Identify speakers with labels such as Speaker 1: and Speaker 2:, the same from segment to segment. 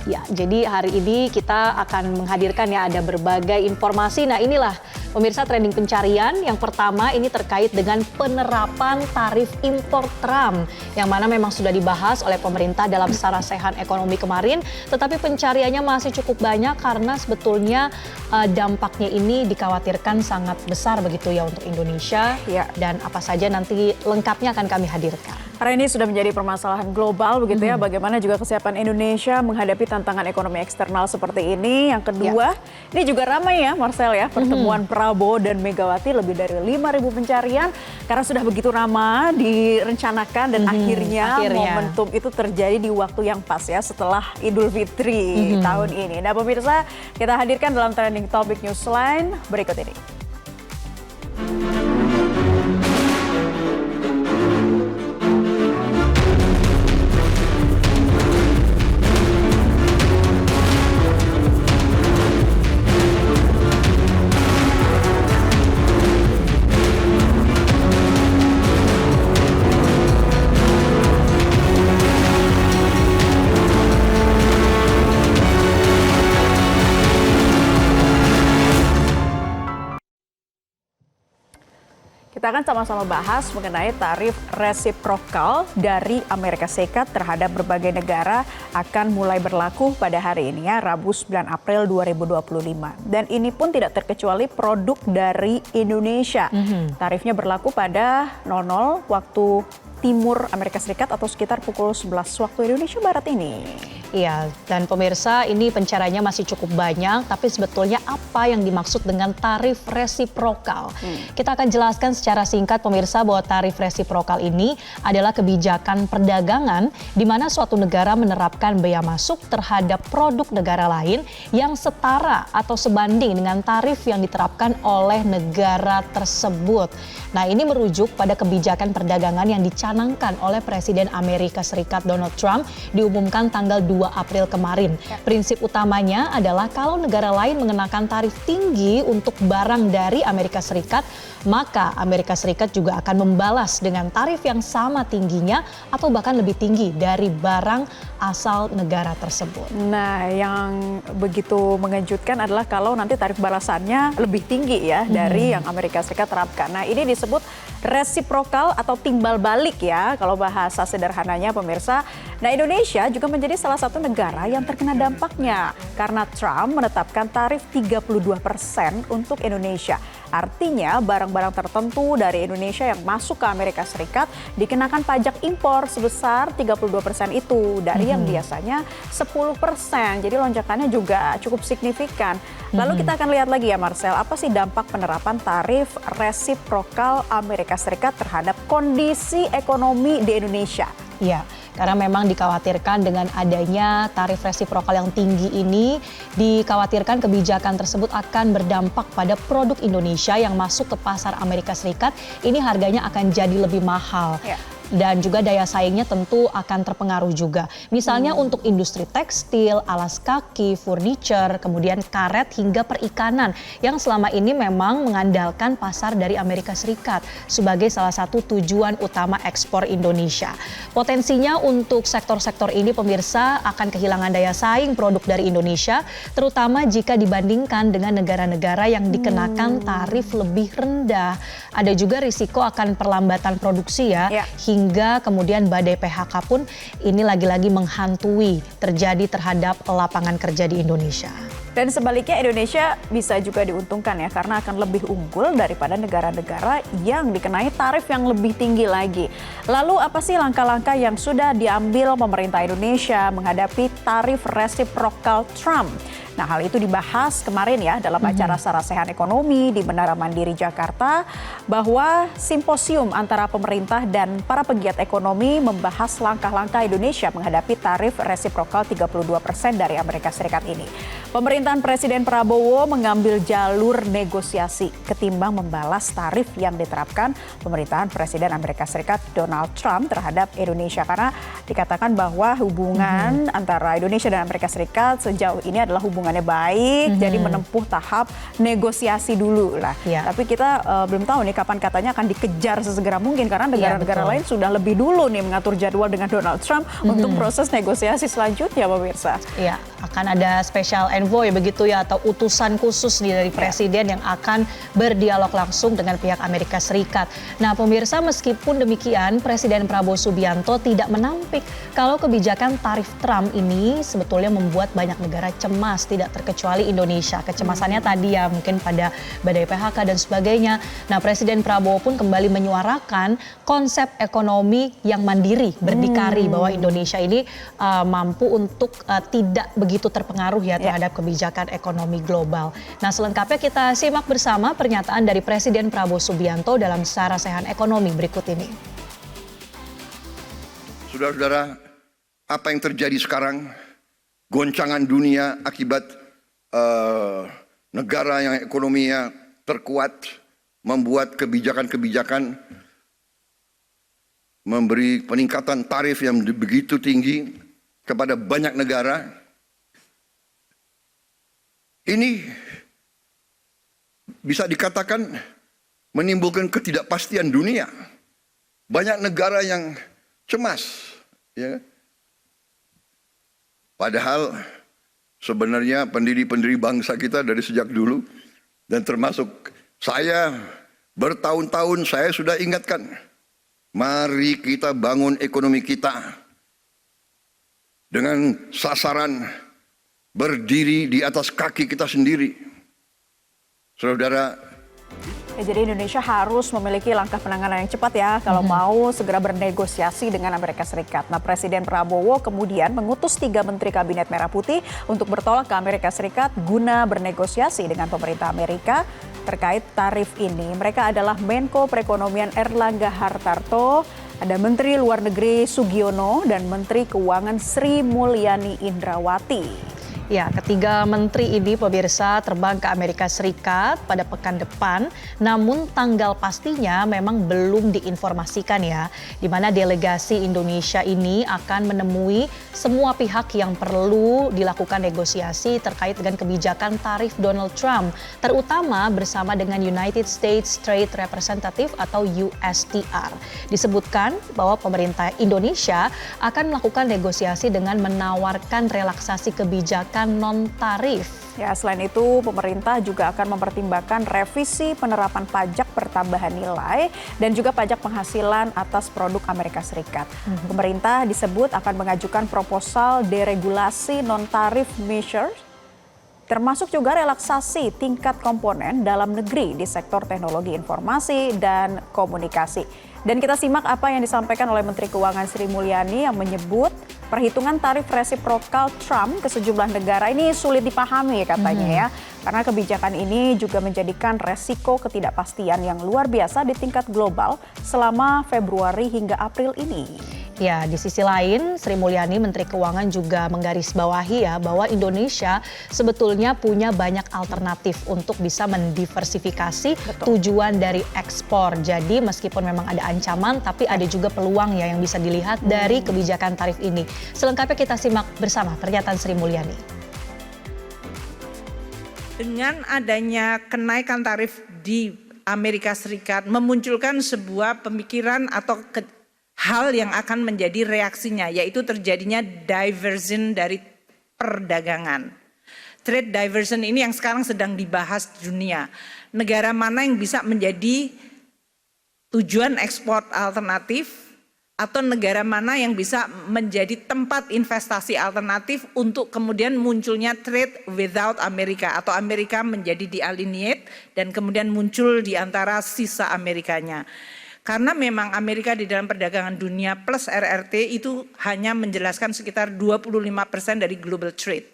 Speaker 1: Ya, jadi hari ini kita akan menghadirkan ya ada berbagai informasi. Nah, inilah pemirsa trending pencarian. Yang pertama ini terkait dengan penerapan tarif impor Trump yang mana memang sudah dibahas oleh pemerintah dalam sarasehan ekonomi kemarin, tetapi pencariannya masih cukup banyak karena sebetulnya dampaknya ini dikhawatirkan sangat besar begitu ya untuk Indonesia.
Speaker 2: Ya.
Speaker 1: Dan apa saja nanti lengkapnya akan kami hadirkan.
Speaker 2: Karena ini sudah menjadi permasalahan global begitu ya, bagaimana juga kesiapan Indonesia menghadapi tantangan ekonomi eksternal seperti ini. Yang kedua, ini juga ramai ya Marcel ya, pertemuan Prabowo dan Megawati, lebih dari 5.000 pencarian karena sudah begitu lama direncanakan dan akhirnya momentum itu terjadi di waktu yang pas ya setelah Idul Fitri tahun ini. Nah pemirsa, kita hadirkan dalam trending topic Newsline berikut ini. Kita akan sama-sama bahas mengenai tarif resiprokal dari Amerika Serikat terhadap berbagai negara akan mulai berlaku pada hari ini ya, Rabu 9 April 2025. Dan ini pun tidak terkecuali produk dari Indonesia. Tarifnya berlaku pada 00 waktu timur Amerika Serikat atau sekitar pukul 11 waktu Indonesia Barat ini.
Speaker 1: Iya, dan pemirsa ini pencariannya masih cukup banyak, tapi sebetulnya apa yang dimaksud dengan tarif resiprokal? Kita akan jelaskan secara singkat pemirsa bahwa tarif resiprokal ini adalah kebijakan perdagangan di mana suatu negara menerapkan bea masuk terhadap produk negara lain yang setara atau sebanding dengan tarif yang diterapkan oleh negara tersebut. Nah, ini merujuk pada kebijakan perdagangan yang dicanangkan oleh Presiden Amerika Serikat Donald Trump diumumkan tanggal 2 April kemarin. Prinsip utamanya adalah kalau negara lain mengenakan tarif tinggi untuk barang dari Amerika Serikat, maka Amerika Serikat juga akan membalas dengan tarif yang sama tingginya atau bahkan lebih tinggi dari barang asal negara tersebut.
Speaker 2: Nah, yang begitu mengejutkan adalah kalau nanti tarif balasannya lebih tinggi ya dari yang Amerika Serikat terapkan. Nah, ini disebut resiprokal atau timbal balik ya kalau bahasa sederhananya pemirsa. Nah, Indonesia juga menjadi salah satu negara yang terkena dampaknya karena Trump menetapkan tarif 32% untuk Indonesia. Artinya barang-barang tertentu dari Indonesia yang masuk ke Amerika Serikat dikenakan pajak impor sebesar 32% itu dari yang biasanya 10%. Jadi lonjakannya juga cukup signifikan. Lalu kita akan lihat lagi ya Marcel, apa sih dampak penerapan tarif resiprokal Amerika Serikat terhadap kondisi ekonomi di Indonesia?
Speaker 1: Ya, karena memang dikhawatirkan dengan adanya tarif resiprokal yang tinggi ini, dikhawatirkan kebijakan tersebut akan berdampak pada produk Indonesia yang masuk ke pasar Amerika Serikat. Ini harganya akan jadi lebih mahal. Dan juga daya saingnya tentu akan terpengaruh juga. Misalnya untuk industri tekstil, alas kaki, furniture, kemudian karet hingga perikanan yang selama ini memang mengandalkan pasar dari Amerika Serikat sebagai salah satu tujuan utama ekspor Indonesia. Potensinya untuk sektor-sektor ini pemirsa akan kehilangan daya saing produk dari Indonesia, terutama jika dibandingkan dengan negara-negara yang dikenakan tarif lebih rendah. Ada juga risiko akan perlambatan produksi ya. Hingga kemudian badai PHK pun ini lagi-lagi menghantui terjadi terhadap lapangan kerja di Indonesia.
Speaker 2: Dan sebaliknya Indonesia bisa juga diuntungkan ya karena akan lebih unggul daripada negara-negara yang dikenai tarif yang lebih tinggi lagi. Lalu apa sih langkah-langkah yang sudah diambil pemerintah Indonesia menghadapi tarif resiprokal Trump? Nah, hal itu dibahas kemarin ya dalam acara Sarasehan Ekonomi di Menara Mandiri Jakarta, bahwa simposium antara pemerintah dan para pegiat ekonomi membahas langkah-langkah Indonesia menghadapi tarif resiprokal 32% dari Amerika Serikat ini. Pemerintahan Presiden Prabowo mengambil jalur negosiasi ketimbang membalas tarif yang diterapkan pemerintahan Presiden Amerika Serikat Donald Trump terhadap Indonesia, karena dikatakan bahwa hubungan antara Indonesia dan Amerika Serikat sejauh ini adalah hubungan hubungannya baik, jadi menempuh tahap negosiasi dulu lah. Tapi kita belum tahu nih kapan katanya akan dikejar sesegera mungkin, karena negara-negara lain sudah lebih dulu nih mengatur jadwal dengan Donald Trump untuk proses negosiasi selanjutnya, pemirsa.
Speaker 1: Iya, akan ada special envoy begitu ya, atau utusan khusus nih dari presiden yang akan berdialog langsung dengan pihak Amerika Serikat. Nah, pemirsa, meskipun demikian, Presiden Prabowo Subianto tidak menampik kalau kebijakan tarif Trump ini sebetulnya membuat banyak negara cemas, tidak terkecuali Indonesia. Kecemasannya tadi ya mungkin pada badai PHK dan sebagainya. Nah, Presiden Prabowo pun kembali menyuarakan konsep ekonomi yang mandiri, berdikari, bahwa Indonesia ini mampu untuk tidak begitu terpengaruh ya terhadap kebijakan ekonomi global. Nah, selengkapnya kita simak bersama pernyataan dari Presiden Prabowo Subianto dalam Sarasehan Ekonomi berikut ini.
Speaker 3: Saudara-saudara, apa yang terjadi sekarang, goncangan dunia akibat negara yang ekonominya terkuat, membuat kebijakan-kebijakan, memberi peningkatan tarif yang begitu tinggi kepada banyak negara. Ini bisa dikatakan menimbulkan ketidakpastian dunia. Banyak negara yang cemas, ya. Padahal sebenarnya pendiri-pendiri bangsa kita dari sejak dulu, dan termasuk saya bertahun-tahun saya sudah ingatkan, mari kita bangun ekonomi kita dengan sasaran berdiri di atas kaki kita sendiri. Saudara,
Speaker 2: jadi Indonesia harus memiliki langkah penanganan yang cepat ya kalau mau segera bernegosiasi dengan Amerika Serikat. Nah, Presiden Prabowo kemudian mengutus 3 Menteri Kabinet Merah Putih untuk bertolak ke Amerika Serikat guna bernegosiasi dengan pemerintah Amerika terkait tarif ini. Mereka adalah Menko Perekonomian Erlangga Hartarto, ada Menteri Luar Negeri Sugiono, dan Menteri Keuangan Sri Mulyani Indrawati.
Speaker 1: Ya, ketiga menteri ini pemirsa terbang ke Amerika Serikat pada pekan depan, namun tanggal pastinya memang belum diinformasikan ya, di mana delegasi Indonesia ini akan menemui semua pihak yang perlu dilakukan negosiasi terkait dengan kebijakan tarif Donald Trump, terutama bersama dengan United States Trade Representative atau USTR. Disebutkan bahwa pemerintah Indonesia akan melakukan negosiasi dengan menawarkan relaksasi kebijakan non-tarif.
Speaker 2: Ya, selain itu pemerintah juga akan mempertimbangkan revisi penerapan pajak pertambahan nilai dan juga pajak penghasilan atas produk Amerika Serikat. Pemerintah disebut akan mengajukan proposal deregulasi non-tarif measures, termasuk juga relaksasi tingkat komponen dalam negeri di sektor teknologi informasi dan komunikasi. Dan kita simak apa yang disampaikan oleh Menteri Keuangan Sri Mulyani yang menyebut perhitungan tarif resiprokal Trump ke sejumlah negara ini sulit dipahami katanya ya. Karena kebijakan ini juga menjadikan resiko ketidakpastian yang luar biasa di tingkat global selama Februari hingga April ini.
Speaker 1: Ya, di sisi lain Sri Mulyani Menteri Keuangan juga menggarisbawahi ya bahwa Indonesia sebetulnya punya banyak alternatif untuk bisa mendiversifikasi tujuan dari ekspor. Jadi meskipun memang ada ancaman tapi ada juga peluang ya yang bisa dilihat dari kebijakan tarif ini. Selengkapnya kita simak bersama pernyataan Sri Mulyani.
Speaker 4: Dengan adanya kenaikan tarif di Amerika Serikat memunculkan sebuah pemikiran atau hal yang akan menjadi reaksinya, yaitu terjadinya diversion dari perdagangan. Trade diversion ini yang sekarang sedang dibahas di dunia. Negara mana yang bisa menjadi tujuan ekspor alternatif atau negara mana yang bisa menjadi tempat investasi alternatif untuk kemudian munculnya trade without Amerika atau Amerika menjadi di-alienate dan kemudian muncul di antara sisa Amerikanya. Karena memang Amerika di dalam perdagangan dunia plus RRT itu hanya menjelaskan sekitar 25% dari global trade.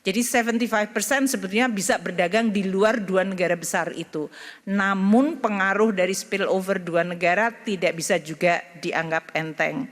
Speaker 4: Jadi 75% sebetulnya bisa berdagang di luar dua negara besar itu. Namun pengaruh dari spillover dua negara tidak bisa juga dianggap enteng.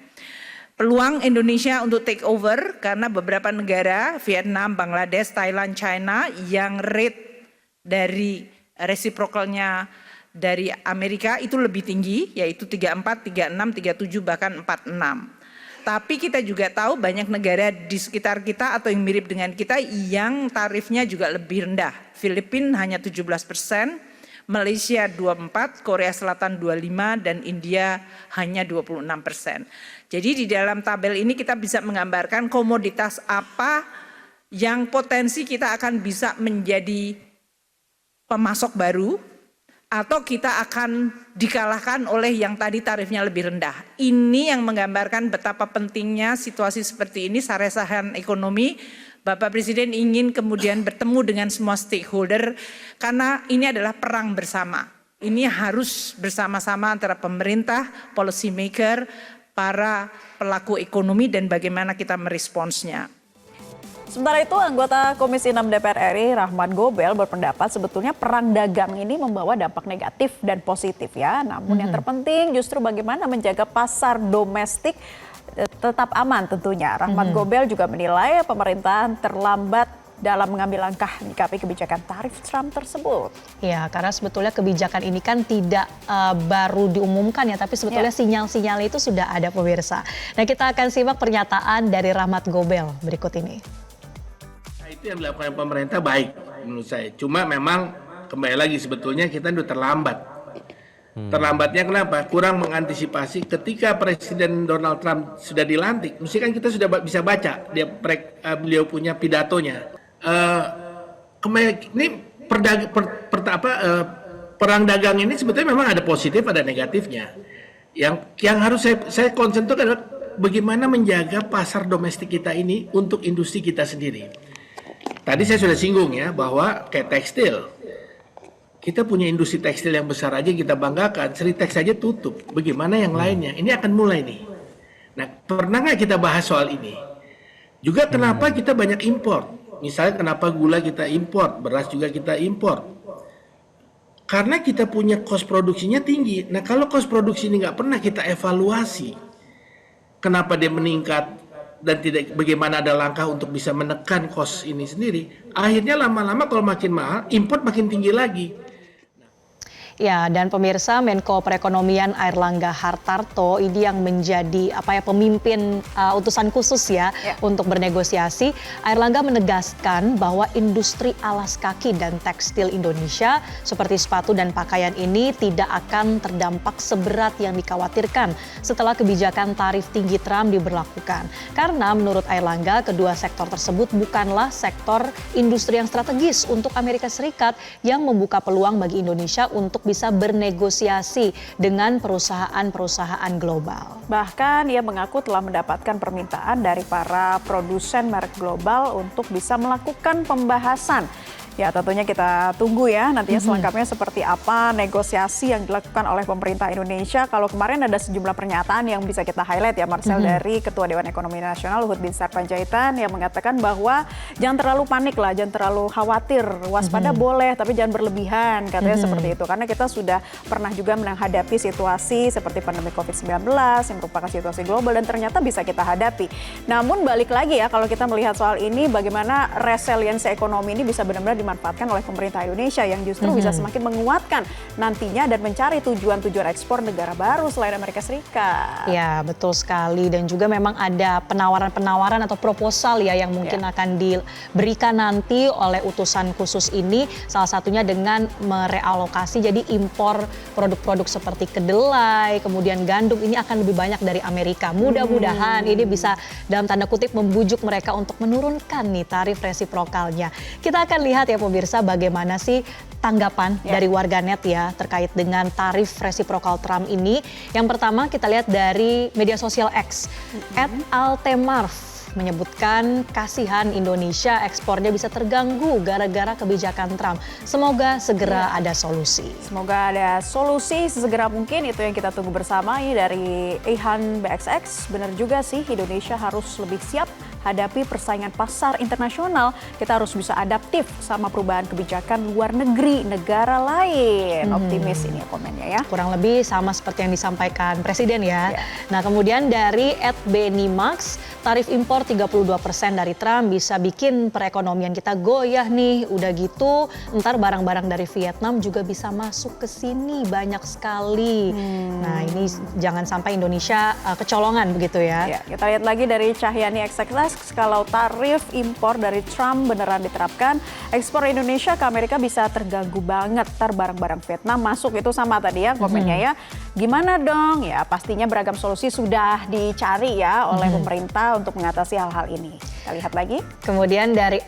Speaker 4: Peluang Indonesia untuk take over karena beberapa negara, Vietnam, Bangladesh, Thailand, China yang rate dari resiprokalnya dari Amerika itu lebih tinggi, yaitu 34, 36, 37, bahkan 46. Tapi kita juga tahu banyak negara di sekitar kita atau yang mirip dengan kita yang tarifnya juga lebih rendah. Filipina hanya 17%, Malaysia 24%, Korea Selatan 25%, dan India hanya 26%. Jadi di dalam tabel ini kita bisa menggambarkan komoditas apa yang potensi kita akan bisa menjadi pemasok baru, atau kita akan dikalahkan oleh yang tadi tarifnya lebih rendah. Ini yang menggambarkan betapa pentingnya situasi seperti ini, saresahan ekonomi. Bapak Presiden ingin kemudian bertemu dengan semua stakeholder, karena ini adalah perang bersama. Ini harus bersama-sama antara pemerintah, policy maker, para pelaku ekonomi, dan bagaimana kita meresponsnya.
Speaker 2: Sementara itu, anggota Komisi 6 DPR RI Rahmat Gobel berpendapat sebetulnya perang dagang ini membawa dampak negatif dan positif ya. Namun yang terpenting justru bagaimana menjaga pasar domestik tetap aman tentunya. Rahmat Gobel juga menilai pemerintahan terlambat dalam mengambil langkah menyikapi kebijakan tarif Trump tersebut.
Speaker 1: Ya, karena sebetulnya kebijakan ini kan tidak baru diumumkan ya, tapi sebetulnya sinyal-sinyal itu sudah ada, pemirsa. Nah, kita akan simak pernyataan dari Rahmat Gobel berikut ini.
Speaker 5: Itu yang dilakukan pemerintah baik menurut saya. Cuma memang kembali lagi sebetulnya kita udah terlambat. Terlambatnya kenapa? Kurang mengantisipasi ketika Presiden Donald Trump sudah dilantik. Mesti kan kita sudah bisa baca beliau punya pidatonya. Ini perang dagang ini sebetulnya memang ada positif, ada negatifnya. Yang harus saya konsentrasi adalah bagaimana menjaga pasar domestik kita ini untuk industri kita sendiri. Tadi saya sudah singgung ya bahwa kayak tekstil, kita punya industri tekstil yang besar aja kita banggakan, Sritex saja tutup. Bagaimana yang lainnya? Ini akan mulai nih. Nah, pernah nggak kita bahas soal ini? Juga kenapa kita banyak impor? Misalnya kenapa gula kita impor, beras juga kita impor? Karena kita punya cost produksinya tinggi. Nah, kalau cost produksi ini nggak pernah kita evaluasi, kenapa dia meningkat? Dan tidak, bagaimana ada langkah untuk bisa menekan cost ini sendiri, akhirnya lama-lama kalau makin mahal, import makin tinggi lagi.
Speaker 1: Ya, dan pemirsa, Menko Perekonomian Airlangga Hartarto ini yang menjadi pemimpin utusan khusus ya untuk bernegosiasi. Airlangga menegaskan bahwa industri alas kaki dan tekstil Indonesia seperti sepatu dan pakaian ini tidak akan terdampak seberat yang dikhawatirkan setelah kebijakan tarif tinggi Trump diberlakukan. Karena menurut Airlangga, kedua sektor tersebut bukanlah sektor industri yang strategis untuk Amerika Serikat yang membuka peluang bagi Indonesia untuk bisa bernegosiasi dengan perusahaan-perusahaan global.
Speaker 2: Bahkan ia mengaku telah mendapatkan permintaan dari para produsen merek global untuk bisa melakukan pembahasan. Ya, tentunya kita tunggu ya nantinya selengkapnya seperti apa negosiasi yang dilakukan oleh pemerintah Indonesia. Kalau kemarin ada sejumlah pernyataan yang bisa kita highlight ya, Marcel, dari Ketua Dewan Ekonomi Nasional Luhut Binsar Panjaitan yang mengatakan bahwa jangan terlalu panik lah, jangan terlalu khawatir, waspada boleh tapi jangan berlebihan, katanya seperti itu. Karena kita sudah pernah juga menghadapi situasi seperti pandemi COVID-19 yang merupakan situasi global dan ternyata bisa kita hadapi. Namun balik lagi ya, kalau kita melihat soal ini, bagaimana resiliensi ekonomi ini bisa benar-benar dimanfaatkan oleh pemerintah Indonesia yang justru bisa semakin menguatkan nantinya dan mencari tujuan-tujuan ekspor negara baru selain Amerika Serikat.
Speaker 1: Ya, betul sekali. Dan juga memang ada penawaran-penawaran atau proposal ya yang mungkin akan diberikan nanti oleh utusan khusus ini. Salah satunya dengan merealokasi jadi impor produk-produk seperti kedelai, kemudian gandum ini akan lebih banyak dari Amerika. Mudah-mudahan ini bisa dalam tanda kutip membujuk mereka untuk menurunkan nih tarif resiprokalnya. Kita akan lihat ya pemirsa, bagaimana sih tanggapan dari warganet ya terkait dengan tarif resiprokal Trump ini. Yang pertama kita lihat dari media sosial X, @altemarf menyebutkan kasihan Indonesia ekspornya bisa terganggu gara-gara kebijakan Trump. Semoga segera ada solusi.
Speaker 2: Semoga ada solusi sesegera mungkin, itu yang kita tunggu bersama. Ini dari Ihan BXX, benar juga sih Indonesia harus lebih siap hadapi persaingan pasar internasional, kita harus bisa adaptif sama perubahan kebijakan luar negeri, negara lain. Optimis ini komennya ya.
Speaker 1: Kurang lebih sama seperti yang disampaikan Presiden ya. Nah kemudian dari @benimax, tarif impor 32% dari Trump bisa bikin perekonomian kita goyah nih. Udah gitu ntar barang-barang dari Vietnam juga bisa masuk ke sini banyak sekali. Nah ini jangan sampai Indonesia kecolongan begitu ya.
Speaker 2: Ya, kita lihat lagi dari Cahyani XXX, kalau tarif impor dari Trump beneran diterapkan, ekspor Indonesia ke Amerika bisa terganggu banget. Ntar barang-barang Vietnam masuk, itu sama tadi ya komennya ya. Gimana dong? Ya pastinya beragam solusi sudah dicari ya oleh pemerintah untuk mengatasi hal-hal ini. Kita lihat lagi.
Speaker 1: Kemudian dari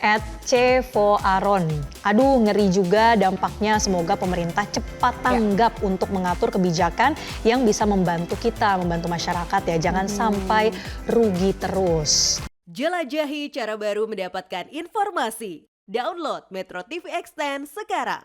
Speaker 1: @cevoaron, aduh ngeri juga dampaknya, semoga pemerintah cepat tanggap untuk mengatur kebijakan yang bisa membantu kita, membantu masyarakat ya, jangan sampai rugi terus.
Speaker 6: Jelajahi cara baru mendapatkan informasi. Download Metro TV Extend sekarang.